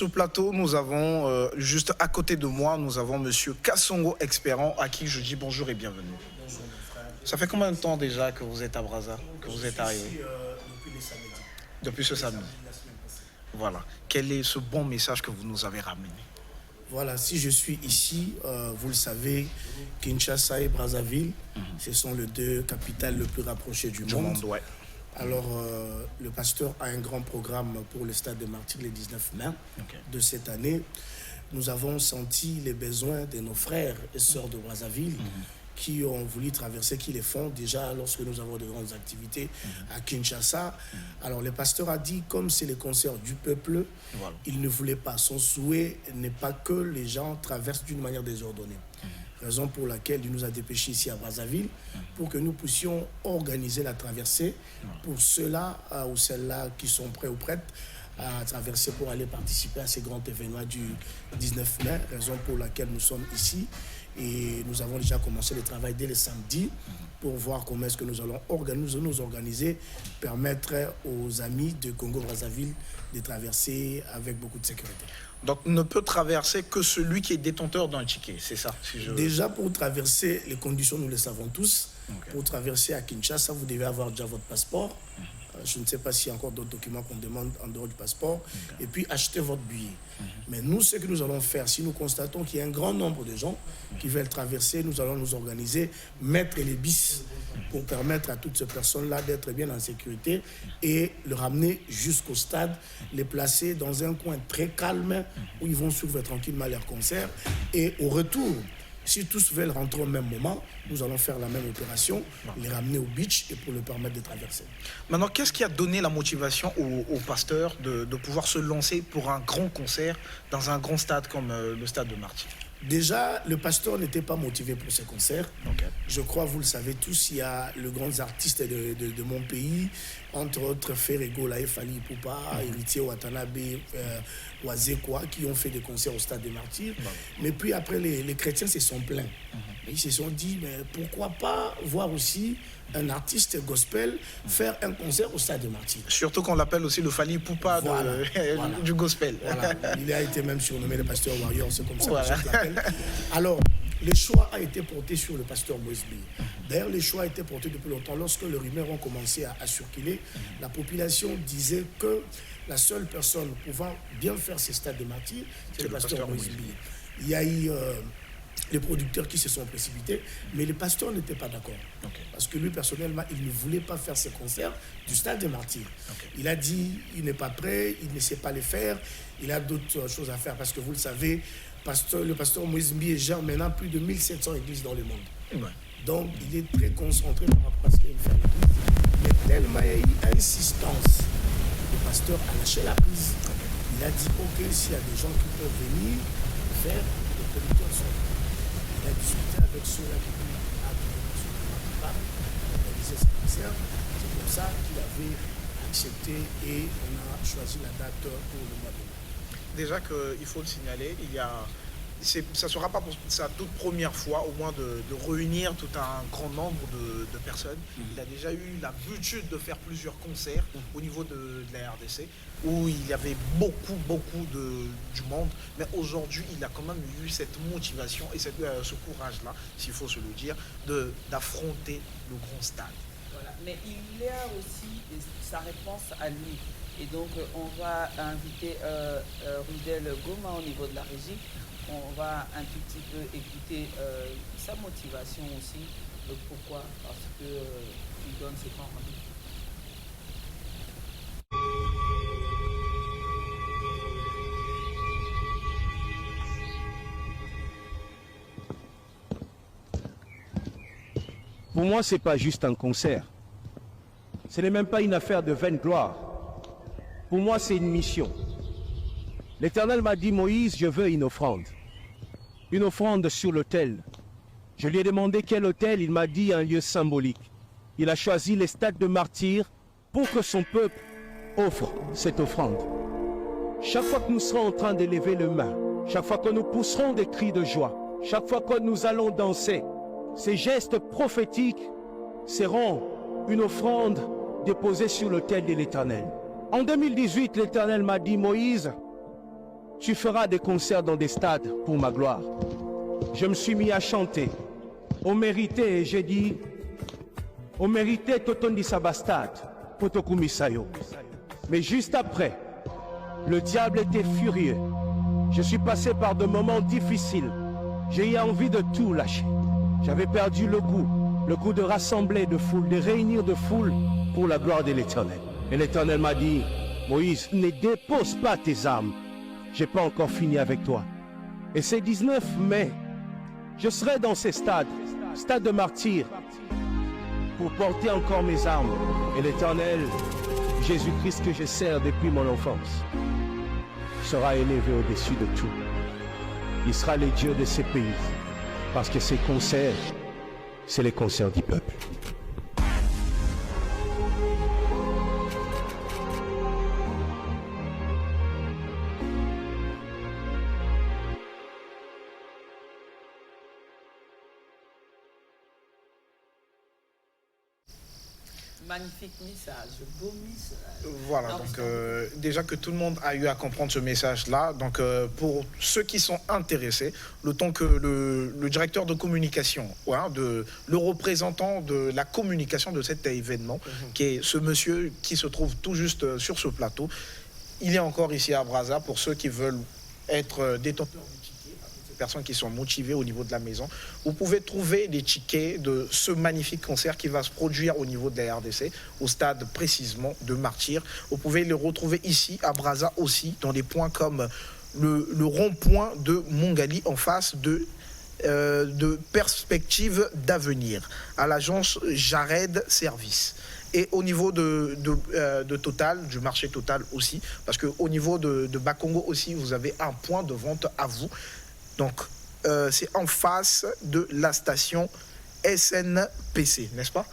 ce plateau, nous avons, juste à côté de moi, nous avons Monsieur Kassongo Expérant, à qui je dis bonjour et bienvenue. Bonjour mon frère. Ça fait combien de temps déjà que vous êtes à Brazza, que vous êtes arrivé? Ici, depuis les samedis. Depuis ce samedi. La semaine passée. Voilà. Quel est ce bon message que vous nous avez ramené? Voilà, si je suis ici, vous le savez, Kinshasa et Brazzaville, ce sont les deux capitales les plus rapprochées du monde. Ouais. Alors, le pasteur a un grand programme pour le Stade des Martyrs le 19 mai de cette année. Nous avons senti les besoins de nos frères et sœurs de Brazzaville qui ont voulu traverser, qui les font déjà lorsque nous avons de grandes activités à Kinshasa. Alors, le pasteur a dit, comme c'est le concert du peuple, il ne voulait pas. Son souhait n'est pas que les gens traversent d'une manière désordonnée. Raison pour laquelle il nous a dépêchés ici à Brazzaville pour que nous puissions organiser la traversée pour ceux-là ou celles-là qui sont prêts ou prêtes à traverser pour aller participer à ces grands événements du 19 mai, raison pour laquelle nous sommes ici. Et nous avons déjà commencé le travail dès le samedi pour voir comment est-ce que nous allons nous organiser, permettre aux amis de Congo-Brazzaville de traverser avec beaucoup de sécurité. Donc, ne peut traverser que celui qui est détenteur d'un ticket, c'est ça Déjà, pour traverser, les conditions, nous les savons tous. Pour traverser à Kinshasa, vous devez avoir déjà votre passeport. Je ne sais pas s'il y a encore d'autres documents qu'on demande en dehors du passeport. Et puis, acheter votre billet. Mais nous, ce que nous allons faire, si nous constatons qu'il y a un grand nombre de gens qui veulent traverser, nous allons nous organiser, mettre les bis pour permettre à toutes ces personnes-là d'être bien en sécurité et le ramener jusqu'au stade, les placer dans un coin très calme où ils vont suivre tranquillement leur concert. Et au retour, si tous veulent rentrer au même moment, nous allons faire la même opération, les ramener au beach et pour le permettre de traverser. Maintenant, qu'est-ce qui a donné la motivation au pasteur de pouvoir se lancer pour un grand concert dans un grand stade comme le stade de Martyrs? Déjà, le pasteur n'était pas motivé pour ce concert. Je crois, vous le savez tous, il y a les grands artistes de mon pays, entre autres Ferrego, Lae Fali Poupa, Héritier Watanabe, Wazekwa, qui ont fait des concerts au Stade des Martyrs. Mais puis après, les chrétiens se sont plaints. Ils se sont dit, mais pourquoi pas voir aussi un artiste gospel faire un concert au Stade des Martyrs. Surtout qu'on l'appelle aussi le Fali Poupa du gospel. Voilà. Il a été même surnommé le pasteur Warrior, c'est comme ça que je l'appelle. Alors, le choix a été porté sur le pasteur Moïse Bey. D'ailleurs, le choix a été porté depuis longtemps. Lorsque les rumeurs ont commencé à circuler, la population disait que la seule personne pouvant bien faire ce stade de martyrs, c'est le pasteur Moïse Bey. Il y a eu les producteurs qui se sont précipités, mais le pasteur n'était pas d'accord. Parce que lui, personnellement, il ne voulait pas faire ce concert du stade des martyrs. Il a dit, il n'est pas prêt, il ne sait pas le faire, il a d'autres choses à faire, parce que vous le savez, le pasteur Moïse Bey gère maintenant plus de 1700 églises dans le monde. Donc, il est très concentré par rapport à ce qu'il fait à l'église. Mais tellement il y a eu insistance, le pasteur a lâché la prise. Il a dit, OK, s'il y a des gens qui peuvent venir faire, les producteurs sont là. Il a discuté avec ceux-là qui veulent réaliser ce concert. C'est pour ça qu'il avait accepté et on a choisi la date pour le mois de mai. Déjà qu'il faut le signaler, ça ne sera pas pour sa toute première fois, au moins de réunir tout un grand nombre de personnes. Il a déjà eu l'habitude de faire plusieurs concerts au niveau de la RDC, où il y avait beaucoup du monde. Mais aujourd'hui, il a quand même eu cette motivation et ce courage-là, s'il faut se le dire, d'affronter le grand stade. Voilà. Mais il y a aussi sa réponse à lui. Et donc, on va inviter Rudel Goma au niveau de la régie. On va un tout petit peu écouter sa motivation aussi. Pourquoi? Parce qu'il donne ses grands rendez-vous. Pour moi, ce n'est pas juste un concert. Ce n'est même pas une affaire de vaine gloire. Pour moi, c'est une mission. L'Éternel m'a dit, Moïse, je veux une offrande. Une offrande sur l'autel. Je lui ai demandé quel autel, il m'a dit un lieu symbolique. Il a choisi les stades de martyrs pour que son peuple offre cette offrande. Chaque fois que nous serons en train d'élever les mains, chaque fois que nous pousserons des cris de joie, chaque fois que nous allons danser, ces gestes prophétiques seront une offrande déposée sur l'autel de l'Éternel. En 2018, l'Éternel m'a dit, Moïse, tu feras des concerts dans des stades pour ma gloire. Je me suis mis à chanter. Au mérité, j'ai dit, au mérité, Totondi Sabastad, Potokumisayo. Mais juste après, le diable était furieux. Je suis passé par de moments difficiles. J'ai eu envie de tout lâcher. J'avais perdu le goût de rassembler de foule, de réunir de foule pour la gloire de l'Éternel. Et l'Éternel m'a dit, Moïse, ne dépose pas tes armes. J'ai pas encore fini avec toi. Et c'est 19 mai, je serai dans ces stades de martyrs, pour porter encore mes armes. Et l'Éternel, Jésus-Christ que je sers depuis mon enfance, sera élevé au-dessus de tout. Il sera le Dieu de ces pays, parce que ces concerts, c'est les concerts du peuple. Magnifique message, beau message. Voilà, donc déjà que tout le monde a eu à comprendre ce message-là, donc pour ceux qui sont intéressés, le temps que le directeur de communication, le représentant de la communication de cet événement, qui est ce monsieur qui se trouve tout juste sur ce plateau, il est encore ici à Brazza pour ceux qui veulent être détenteurs de tickets, ces personnes qui sont motivées au niveau de la maison. Vous pouvez trouver des tickets de ce magnifique concert qui va se produire au niveau de la RDC, au stade précisément de Martyrs. Vous pouvez les retrouver ici à Brazza aussi, dans des points comme le rond-point de Mongali en face de perspectives d'avenir, à l'agence Jared Service. Et au niveau de Total, du marché Total aussi, parce qu'au niveau de Bakongo aussi, vous avez un point de vente à vous. Donc, c'est en face de la station SNPC, n'est-ce pas?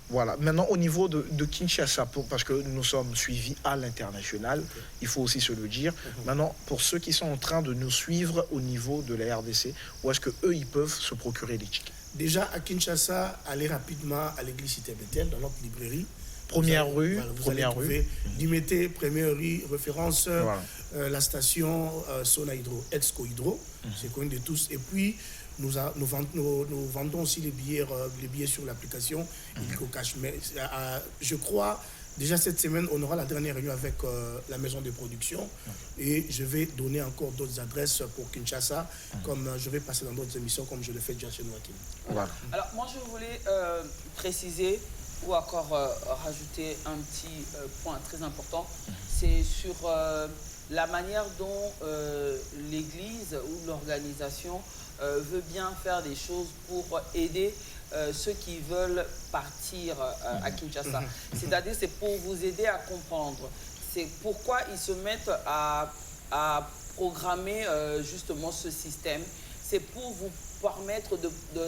Voilà. Maintenant, au niveau de Kinshasa, parce que nous sommes suivis à l'international, il faut aussi se le dire. Maintenant, pour ceux qui sont en train de nous suivre au niveau de la RDC, où est-ce qu'eux, ils peuvent se procurer des tickets? Déjà, à Kinshasa, allez rapidement à l'église Cité Bethel, dans notre librairie. Première rue, Dimété, première rue, référence, la station Sona Hydro, Exco Hydro, c'est connu de tous. Et puis, nous vendons aussi les billets sur l'application Illico Cash. Mais je crois, déjà cette semaine, on aura la dernière réunion avec la maison de production et je vais donner encore d'autres adresses pour Kinshasa, comme je vais passer dans d'autres émissions, comme je le fais déjà chez nous à Kin. Voilà. Alors, moi, je voulais préciser ou encore rajouter un petit point très important, c'est sur la manière dont l'Église ou l'organisation veut bien faire des choses pour aider ceux qui veulent partir à Kinshasa. C'est-à-dire, c'est pour vous aider à comprendre. C'est pourquoi ils se mettent à programmer justement ce système. C'est pour vous permettre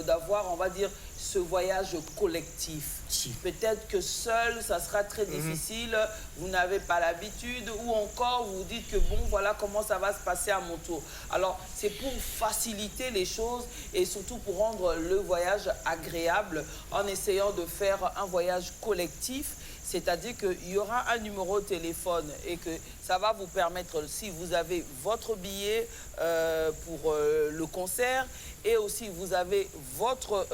d'avoir, on va dire, ce voyage collectif. Peut-être que seul, ça sera très difficile, vous n'avez pas l'habitude, ou encore vous dites que bon, voilà comment ça va se passer à mon tour. Alors, c'est pour faciliter les choses et surtout pour rendre le voyage agréable en essayant de faire un voyage collectif. C'est-à-dire qu'il y aura un numéro de téléphone et que ça va vous permettre, si vous avez votre billet pour le concert et aussi vous avez votre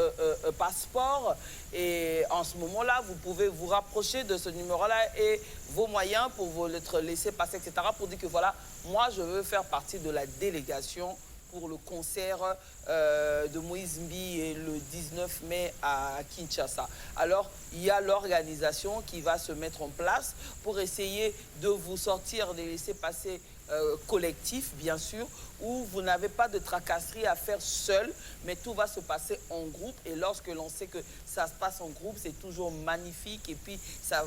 passeport, et en ce moment-là, vous pouvez vous rapprocher de ce numéro-là et vos moyens pour vous être laisser passer, etc. pour dire que voilà, moi je veux faire partie de la délégation pour le concert de Moïse Mbi le 19 mai à Kinshasa. Alors, il y a l'organisation qui va se mettre en place pour essayer de vous sortir des laissez-passer collectifs, bien sûr, où vous n'avez pas de tracasserie à faire seul, mais tout va se passer en groupe. Et lorsque l'on sait que ça se passe en groupe, c'est toujours magnifique. Et puis, ça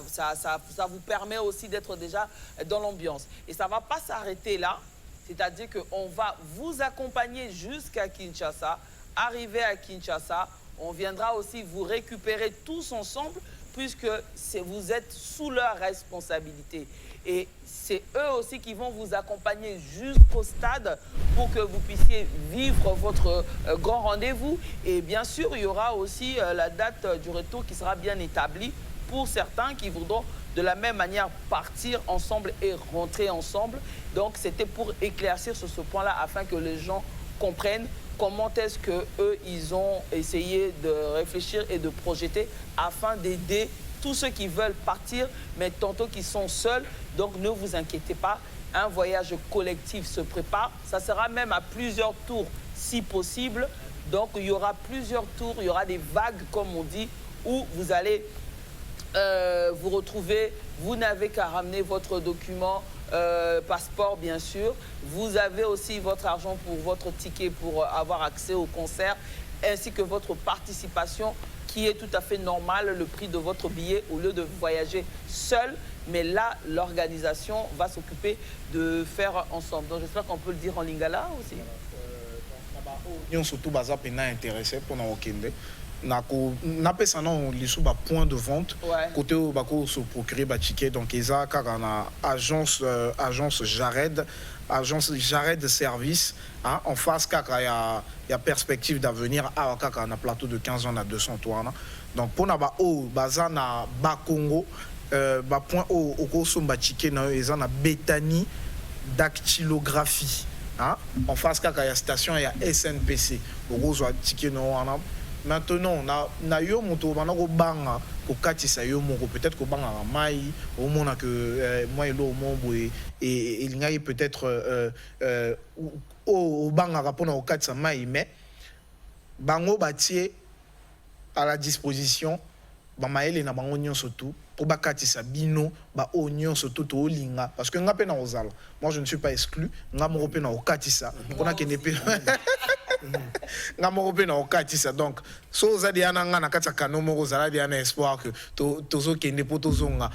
vous permet aussi d'être déjà dans l'ambiance. Et ça ne va pas s'arrêter là. C'est-à-dire qu'on va vous accompagner jusqu'à Kinshasa. Arrivé à Kinshasa, on viendra aussi vous récupérer tous ensemble puisque vous êtes sous leur responsabilité. Et c'est eux aussi qui vont vous accompagner jusqu'au stade pour que vous puissiez vivre votre grand rendez-vous. Et bien sûr, il y aura aussi la date du retour qui sera bien établie pour certains qui voudront de la même manière partir ensemble et rentrer ensemble. Donc c'était pour éclaircir sur ce point-là afin que les gens comprennent comment est-ce qu'eux, ils ont essayé de réfléchir et de projeter afin d'aider tous ceux qui veulent partir, mais tantôt qui sont seuls. Donc ne vous inquiétez pas, un voyage collectif se prépare. Ça sera même à plusieurs tours si possible. Donc il y aura plusieurs tours, il y aura des vagues comme on dit, où vous allez vous retrouver. Vous n'avez qu'à ramener votre document, passeport bien sûr. Vous avez aussi votre argent pour votre ticket pour avoir accès au concert, ainsi que votre participation qui est tout à fait normale, le prix de votre billet au lieu de voyager seul. Mais là, l'organisation va s'occuper de faire ensemble. Donc j'espère qu'on peut le dire en lingala aussi. Nous surtout baza pena intéressé pour nous okende. Na pesa non lisu ba point de vente côté au bako se procurer ba ticket donc eza kaka na agence Jared de service hein, en face kaka y a perspective d'avenir à kaka na plateau de 15 ans à 200 tourna donc pour na ba o baza na ba Congo ba point au koso ba ticket na eza na Bethany dactylographie hein, en face kaka y a station y a SNPC au zo ticket no wana. Maintenant, na yo moto banako banga ko katisa yo moko peut-être ko banga mai au mona que moi lo mombo et il ngai peut-être au banga rapona ko katisa mai mais bango batie à la disposition ba maele na bango nyonso tout pour ba katisa bino ba onyon surtout to linga parce que ngape na ozala moi je ne suis pas exclu ngamo pe na ko katisa pona ke ne pe donc so za dia nanga na kata kanomo za dia na espoir que tozo kende potozonga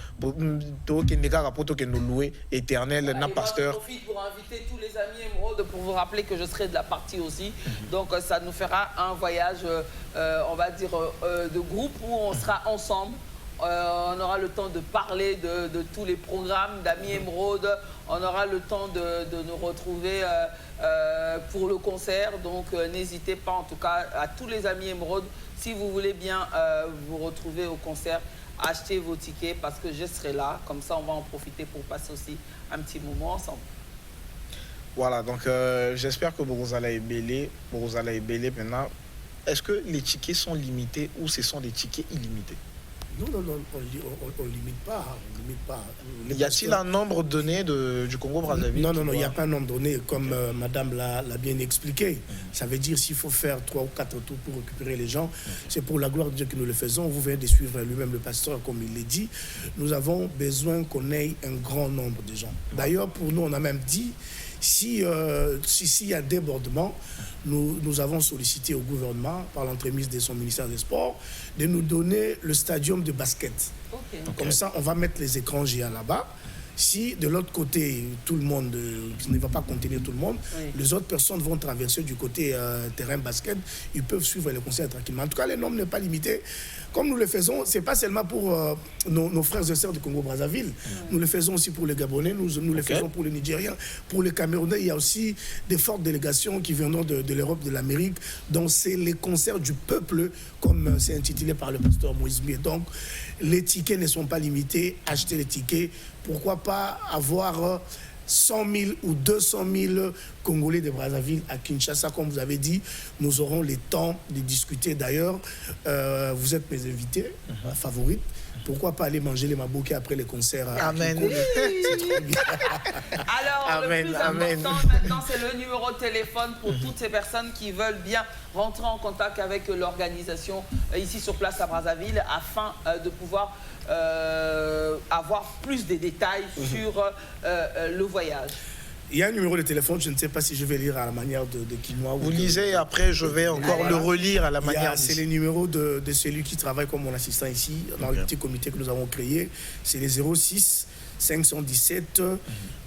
to kende kaka poto kendo louer éternel na pasteur. Je profite pour inviter tous les amis émeraudes pour vous rappeler que je serai de la partie aussi. Donc ça nous fera un voyage on va dire de groupe où on sera ensemble. On aura le temps de parler de tous les programmes d'Amis Émeraude. On aura le temps de nous retrouver pour le concert. Donc n'hésitez pas en tout cas à tous les Amis Émeraude. Si vous voulez bien vous retrouver au concert, achetez vos tickets parce que je serai là. Comme ça, on va en profiter pour passer aussi un petit moment ensemble. Voilà, donc j'espère que Borozala est belé maintenant. Est-ce que les tickets sont limités ou ce sont des tickets illimités? Non, on limite pas. Y a-t-il un nombre donné du Congo-Brazzaville? Non, il n'y a pas un nombre donné, comme Madame l'a bien expliqué. Ça veut dire s'il faut faire 3 ou 4 tours pour récupérer les gens, c'est pour la gloire de Dieu que nous le faisons. Vous venez de suivre lui-même le pasteur, comme il l'a dit. Nous avons besoin qu'on ait un grand nombre de gens. D'ailleurs, pour nous, on a même dit, s'il y a débordement, nous avons sollicité au gouvernement, par l'entremise de son ministère des Sports, de nous donner le stadium de basket. Okay. Comme ça, on va mettre les écrans géants là-bas. Si de l'autre côté, tout le monde ne va pas contenir tout le monde, les autres personnes vont traverser du côté terrain basket, ils peuvent suivre les concerts tranquillement. En tout cas, le nombre n'est pas limité. Comme nous le faisons, ce n'est pas seulement pour nos frères et sœurs du Congo-Brazzaville. Nous le faisons aussi pour les Gabonais, nous le faisons pour les Nigériens, pour les Camerounais. Il y a aussi des fortes délégations qui viendront de l'Europe, de l'Amérique. Donc, c'est les concerts du peuple, comme c'est intitulé par le pasteur Moïse Bié. Donc, les tickets ne sont pas limités. Achetez les tickets. Pourquoi pas avoir 100 000 ou 200 000 Congolais de Brazzaville à Kinshasa, comme vous avez dit. Nous aurons le temps de discuter. D'ailleurs, vous êtes mes invités favorites. Pourquoi pas aller manger les mabouké après les concerts? Amen. C'est trop bien. Alors, amen, le plus important maintenant, c'est le numéro de téléphone pour toutes ces personnes qui veulent bien rentrer en contact avec l'organisation ici sur place à Brazzaville afin de pouvoir avoir plus de détails sur le voyage. Il y a un numéro de téléphone, je ne sais pas si je vais lire à la manière de Kinois. Vous lisez et après je vais encore le relire à la manière. C'est les numéros de celui qui travaille comme mon assistant ici, dans le petit comité que nous avons créé. C'est les 06 517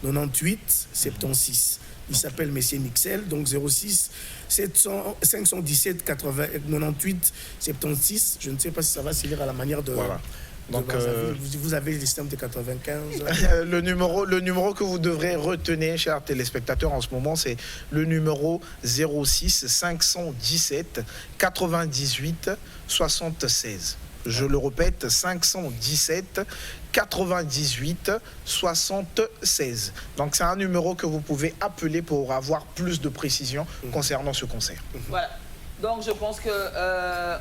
98 76. Il s'appelle Messier Mixel, donc 06 517 98 76. Je ne sais pas si ça va se lire à la manière de... Voilà. Donc, vous avez le système de 95. le numéro que vous devrez retenir, chers téléspectateurs, en ce moment, c'est le numéro 06 517 98 76. Je le répète, 517 98 76. Donc c'est un numéro que vous pouvez appeler pour avoir plus de précisions concernant ce concert. Voilà. Donc je pense que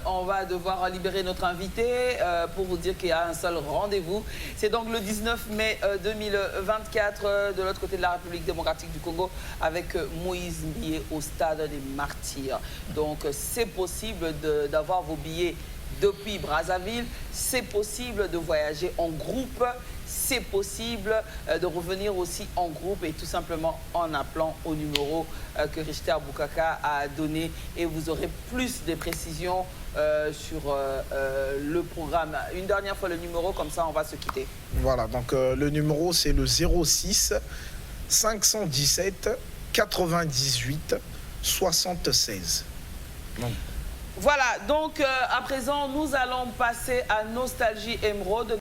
on va devoir libérer notre invité pour vous dire qu'il y a un seul rendez-vous. C'est donc le 19 mai 2024 de l'autre côté de la République démocratique du Congo avec Moïse Ndiaye au stade des Martyrs. Donc c'est possible d'avoir vos billets depuis Brazzaville, c'est possible de voyager en groupe, c'est possible de revenir aussi en groupe et tout simplement en appelant au numéro que Richter Boukaka a donné et vous aurez plus de précisions sur le programme. Une dernière fois le numéro, comme ça on va se quitter. Voilà, donc le numéro c'est le 06 517 98 76. Donc, voilà, donc à présent, nous allons passer à Nostalgie Émeraude.